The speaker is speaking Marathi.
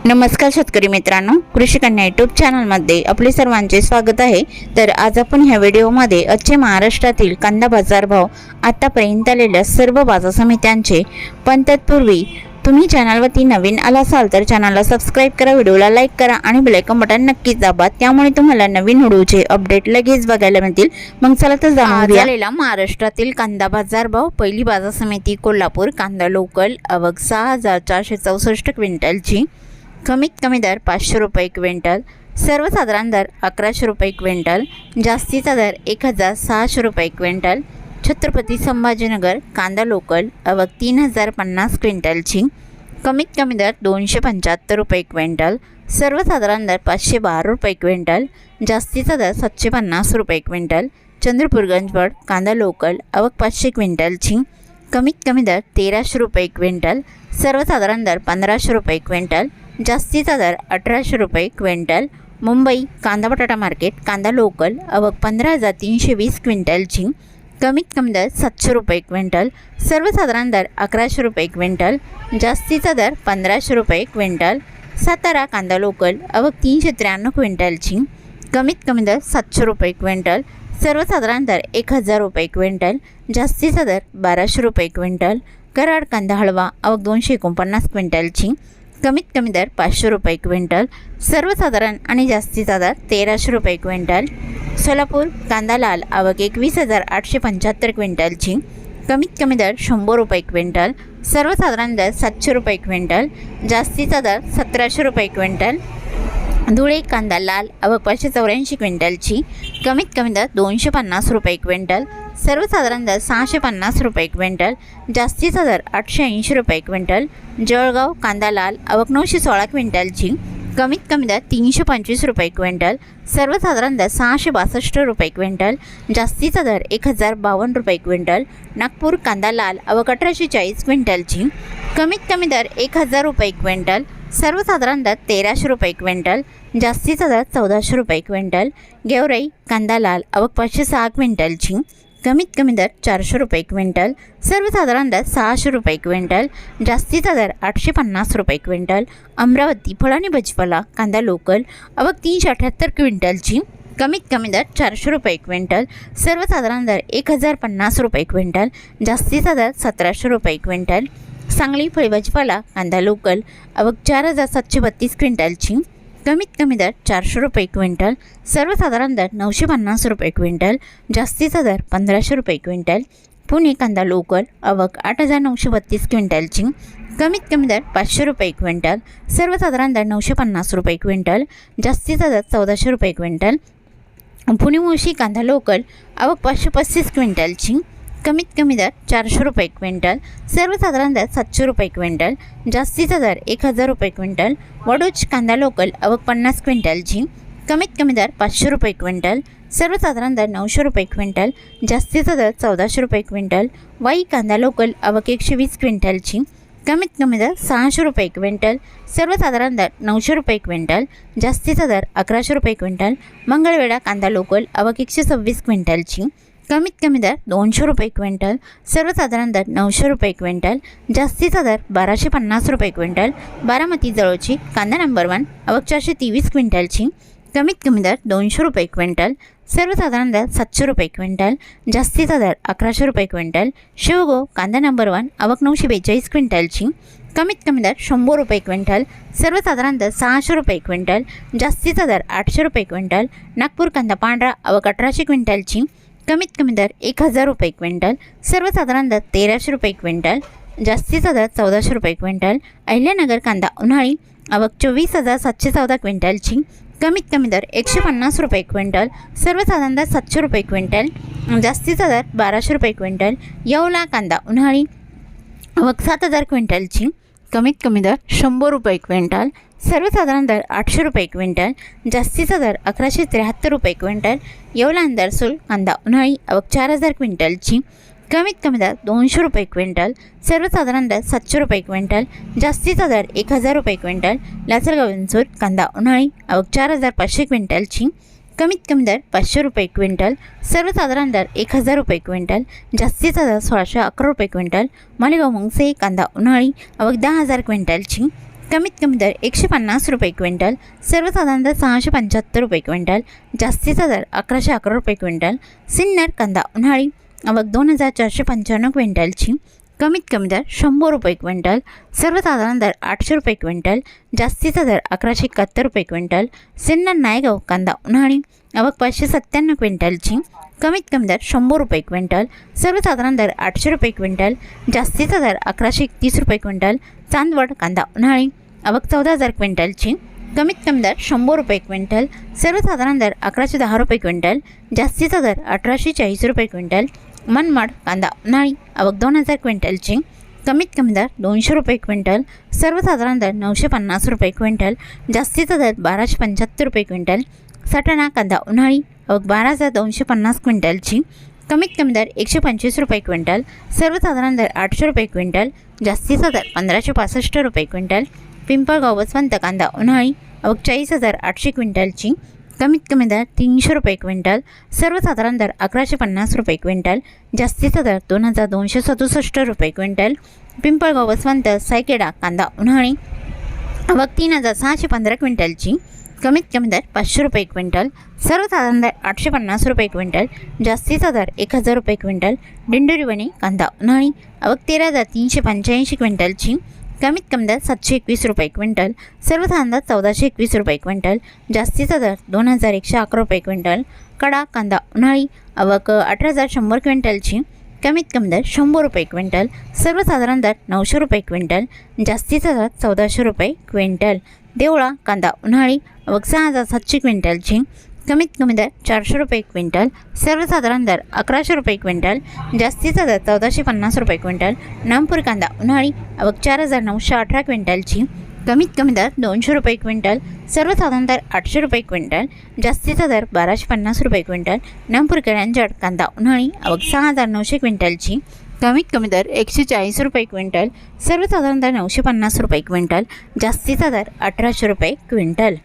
नमस्कार शेतकरी मित्रांनो, कृषी कन्या यूट्यूब चॅनलमध्ये आपले सर्वांचे स्वागत आहे। तर आज आपण ह्या व्हिडिओमध्ये आजचे महाराष्ट्रातील कांदा बाजार भाव, आतापर्यंत आलेल्या सर्व बाजार समित्यांचे, पण तत्पूर्वी तुम्ही चॅनलवरती नवीन आला असाल तर चॅनलला सबस्क्राइब करा, व्हिडिओला लाईक करा आणि बेल आयकॉन बटन नक्कीच दाबा, त्यामुळे तुम्हाला नवीन व्हिडिओचे अपडेट लगेच बघायला मिळतील। मग चला तर जाणून घेऊया आलेला महाराष्ट्रातील कांदा बाजार भाव। पहिली बाजार समिती कोल्हापूर, कांदा लोकल आवक 6464 क्विंटलची, कमीत कमी दर 500 रुपये क्विंटल, सर्वसाधारण दर 1100 रुपये क्विंटल, जास्तीचा दर 1600 रुपये क्विंटल। छत्रपती संभाजीनगर कांदा लोकल आवक 3050 क्विंटलची, कमीत कमी दर 275 रुपये क्विंटल, सर्वसाधारण दर 512 रुपये क्विंटल, जास्तीचा दर 750 रुपये क्विंटल। चंद्रपूर गंजवड कांदा लोकल आवक 500 क्विंटलची, कमीत कमी दर 1300 रुपये क्विंटल, सर्वसाधारण दर 1500 रुपये क्विंटल, जास्तीचा दर 1800 रुपये क्विंटल। मुंबई कांदा बटाटा मार्केट कांदा लोकल आवक 15320 क्विंटलची, कमीत कमी दर 700 रुपये क्विंटल, सर्वसाधारण दर 1100 रुपये क्विंटल, जास्तीचा दर 1500 रुपये क्विंटल। सातारा कांदा लोकल आवक 393 क्विंटलची, कमीत कमी दर 700 रुपये क्विंटल, सर्वसाधारण दर 1000 रुपये क्विंटल, जास्तीचा दर 1200 रुपये क्विंटल। कराड कांदा हळवा आवक 249 क्विंटलची, कमीत कमी दर 500 रुपये क्विंटल, सर्वसाधारण आणि जास्तीचा दर 1300 रुपये क्विंटल। सोलापूर कांदा लाल आवक 21875 क्विंटलची, कमीत कमी दर 100 रुपये क्विंटल, सर्वसाधारण दर 700 रुपये क्विंटल, जास्तीचा दर 1700 रुपये क्विंटल। धुळे कांदा लाल आवक 584 क्विंटलची, कमीत कमी दर 250 रुपये क्विंटल, सर्वसाधारण दर 650 रुपये क्विंटल, जास्तीचा दर 880 रुपये क्विंटल। जळगाव कांदा लाल आवक 916 क्विंटलची, कमीत कमी दर 325 रुपये क्विंटल, सर्वसाधारण दर 662 रुपये क्विंटल, जास्तीचा दर 1052 रुपये क्विंटल। नागपूर कांदा लाल आवक 1840 क्विंटलची, कमीत कमी दर 1000 रुपये क्विंटल, सर्वसाधारण दर 1300 रुपये क्विंटल, जास्तीचा दर 1400 रुपये क्विंटल। गेवराई कांदा लाल आवक 506 क्विंटलची, कमीत कमी दर 400 रुपये क्विंटल, सर्वसाधारण दर 600 रुपये क्विंटल, जास्तीचा दर 850 रुपये क्विंटल। अमरावती फळ आणि भाजीपाला कांदा लोकल आवक 378 क्विंटलची, कमीत कमी दर 400 रुपये क्विंटल, सर्वसाधारण दर 1050 रुपये क्विंटल, जास्तीचा दर 1700 रुपये क्विंटल। सांगली फळ भाजीपाला कांदा लोकल आवक 4732 क्विंटलची, कमीत कमी दर 400 रुपये क्विंटल, सर्वसाधारण दर 950 रुपये क्विंटल, जास्तीचा दर 1500 रुपये क्विंटल। पुणे कांदा लोकल आवक 8932 क्विंटलची, कमीत कमी दर 500 रुपये क्विंटल, सर्वसाधारण दर 950 रुपये क्विंटल, जास्तीचा दर 1400 रुपये क्विंटल। पुणे मुळशी कांदा लोकल आवक 535 क्विंटलची, कमीत कमी दर 400 रुपये क्विंटल, सर्वसाधारण दर 700 रुपये क्विंटल, जास्तीचा दर 1000 रुपये क्विंटल। वडोज कांदा लोकल आवक 50 क्विंटलची, कमीत कमी दर 500 रुपये क्विंटल, सर्वसाधारण दर 900 रुपये क्विंटल, जास्तीचा दर 1400 रुपये क्विंटल। वाई कांदा लोकल आवक 120 क्विंटलची, कमीत कमी दर 600 रुपये क्विंटल, सर्वसाधारण दर 900 रुपये क्विंटल, जास्तीचा दर 1100 रुपये क्विंटल। मंगळवेढा कांदा लोकल आवक 126 क्विंटलची, कमीत कमी दर 200 रुपये क्विंटल, सर्वसाधारण दर 900 रुपये क्विंटल, जास्तीचा दर 1250 रुपये क्विंटल। बारामती जळोची कांदा नंबर 1 आवक 423 क्विंटलची, कमीत कमी दर 200 रुपये क्विंटल, सर्वसाधारण दर 700 रुपये क्विंटल, जास्तीचा दर 1100 रुपये क्विंटल। शिवगो कांदा नंबर 1 आवक 942 क्विंटलची, कमीत कमी दर 100 रुपये क्विंटल, सर्वसाधारण दर 600 रुपये क्विंटल, जास्तीचा दर 800 रुपये क्विंटल। नागपूर कांदा पांढरा आवक 1800 क्विंटलची, कमीत कमी दर 1000 रुपये क्विंटल, सर्वसाधारण दर 1300 रुपये क्विंटल, जास्तीचा दर 1400 रुपये क्विंटल। अहिल्यानगर कांदा उन्हाळी आवक 24714 क्विंटलची, कमीत कमी दर 150 रुपये क्विंटल, सर्वसाधारण दर 700 रुपये क्विंटल, जास्तीचा दर 1200 रुपये क्विंटल। येवला कांदा उन्हाळी आवक 7000 क्विंटलची, कमीत कमी दर 100 रुपये क्विंटल, सर्वसाधारण दर 800 रुपये क्विंटल, जास्तीचा दर 1173 रुपये क्विंटल। येवला अंदरसूल कांदा उन्हाळी आवक 4000 क्विंटलची, कमीत कमी दर 200 रुपये क्विंटल, सर्वसाधारण दर 700 रुपये क्विंटल, जास्तीचा दर 1000 रुपये क्विंटल। लासलगाव विंचूर कांदा उन्हाळी आवक 4500 क्विंटलची, कमीत कमी दर 500 रुपये क्विंटल, सर्वसाधारण दर 1000 रुपये क्विंटल, जास्तीचा दर 1611 रुपये क्विंटल। मालेगाव मुंगसे कांदा उन्हाळी आवक 10,000 क्विंटलची, कमीत कमी दर 150 रुपये क्विंटल, सर्वसाधारण दर 675 रुपये क्विंटल, जास्तीचा दर 1111 रुपये क्विंटल। सिन्नर कांदा उन्हाळी आवक 2495 क्विंटलची, कमीत कमी दर 100 रुपये क्विंटल, सर्वसाधारण दर 800 रुपये क्विंटल, जास्तीचा दर 1171 रुपये क्विंटल। सिन्नर नायगाव कांदा उन्हाळी आवक 597 क्विंटलची, कमीत कमी दर 100 रुपये क्विंटल, सर्वसाधारण दर 800 रुपये क्विंटल, जास्तीचा दर 1131 रुपये क्विंटल। चांदवड कांदा उन्हाळी आवक 14,000 क्विंटलची, कमीत कमी दर 100 रुपये क्विंटल, सर्वसाधारण दर 1110 रुपये क्विंटल, जास्तीचा दर 1840 रुपये क्विंटल। मनमाड कांदा उन्हाळी आवक 2000 क्विंटलची, कमीत कमी दर 200 रुपये क्विंटल, सर्वसाधारण दर 950 रुपये क्विंटल, जास्तीचा दर 1275 रुपये क्विंटल। सटाणा कांदा उन्हाळी आवक 12,250 क्विंटलची, कमीत कमी दर 125 रुपये क्विंटल, सर्वसाधारण दर 800 रुपये क्विंटल, जास्तीचा दर 1565 रुपये क्विंटल। पिंपळगाव वसंत कांदा उन्हाळी आवक 40,800 क्विंटलची, कमीत कमी दर 300 रुपये क्विंटल, सर्वसाधारण दर 1150 रुपये क्विंटल, जास्तीचा दर 2267 रुपये क्विंटल। पिंपळगाव वसंत सायकेडा कांदा उन्हाळी आवक 3615 क्विंटलची, कमीत कमी दर 500 रुपये क्विंटल, सर्वसाधारण दर 850 रुपये क्विंटल, जास्तीचा दर 1000 रुपये क्विंटल। दिंडोरीवणे कांदा उन्हाळी आवक 13,385 क्विंटलची, कमीत कमी दर 721 रुपये क्विंटल, सर्वसाधारण दर 1421 रुपये क्विंटल, जास्तीचा दर 2111 रुपये क्विंटल। कडा कांदा उन्हाळी आवक 18,100 क्विंटलची, कमीत कमी दर 100 रुपये क्विंटल, सर्वसाधारण दर 900 रुपये क्विंटल, जास्तीचा दर 1400 रुपये क्विंटल। देवळा कांदा उन्हाळी आवक 6,700 क्विंटलची, कमीत कमी दर 400 रुपये क्विंटल, सर्वसाधारण दर 1100 रुपये क्विंटल, जास्तीचा दर 1450 रुपये क्विंटल। नामपूर कांदा उन्हाळी आवक 4,918 क्विंटलची, कमीत कमी दर 200 रुपये क्विंटल, सर्वसाधारण दर 800 रुपये क्विंटल, जास्तीचा दर 1250 रुपये क्विंटल। नामपूर केळंजड कांदा उन्हाळी आवक 6,900 क्विंटलची, कमीत कमी दर 140 रुपये क्विंटल, सर्वसाधारण दर 950 रुपये क्विंटल, जास्तीचा दर 1800 रुपये क्विंटल।